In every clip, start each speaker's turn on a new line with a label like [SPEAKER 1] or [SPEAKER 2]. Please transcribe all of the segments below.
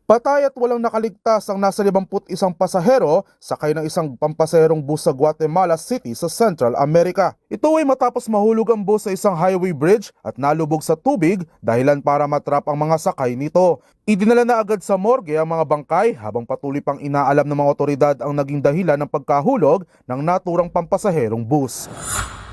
[SPEAKER 1] Patay at walang nakaligtas ang nasa 51 pasahero sakay ng isang pampasaherong bus sa Guatemala City sa Central America. Ito ay matapos mahulog ang bus sa isang highway bridge at nalubog sa tubig dahilan para matrap ang mga sakay nito. Idinala na agad sa morgue ang mga bangkay habang patuloy pang inaalam ng mga otoridad ang naging dahilan ng pagkahulog ng naturang pampasaherong bus.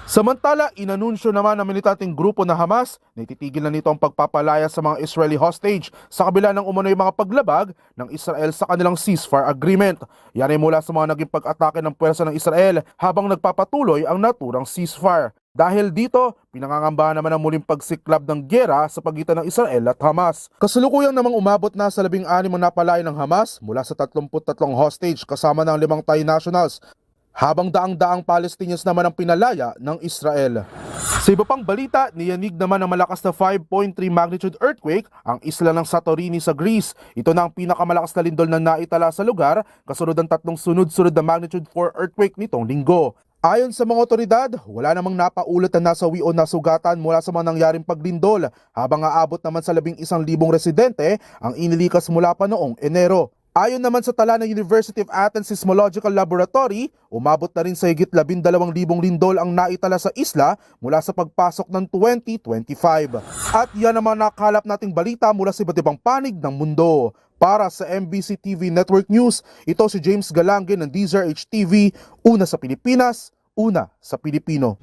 [SPEAKER 1] Samantala, inanunsyo naman ng militanteng grupo na Hamas na ititigil na nito ang pagpapalaya sa mga Israeli hostage sa kabila ng umano'y mga paglabag ng Israel sa kanilang ceasefire agreement. Yan ay mula sa mga naging pag-atake ng puwersa ng Israel habang nagpapatuloy ang naturang ceasefire. Dahil dito, pinangangambahan naman ang muling pagsiklab ng giyera sa pagitan ng Israel at Hamas. Kasalukuyang namang umabot na sa 16 ang napalaya ng Hamas mula sa 33 hostage kasama ng 5 Thai nationals, habang daang-daang Palestinians naman ang pinalaya ng Israel. Sa iba pang balita, niyanig naman ng malakas na 5.3 magnitude earthquake ang isla ng Santorini sa Greece. Ito na ang pinakamalakas na lindol na naitala sa lugar, kasunod ng 3 sunod-sunod na magnitude 4 earthquake nitong linggo. Ayon sa mga otoridad, wala namang napaulat na nasawi o nasugatan mula sa mga nangyaring paglindol, habang aabot naman sa 11,000 residente ang inilikas mula pa noong Enero. Ayon naman sa tala ng University of Athens Seismological Laboratory, umabot na rin sa higit 12,000 lindol ang naitala sa isla mula sa pagpasok ng 2025. At yan naman nakalap nating balita mula sa iba't ibang panig ng mundo. Para sa MBC TV Network News, ito si James Galangin ng DZRH TV, una sa Pilipinas, una sa Pilipino.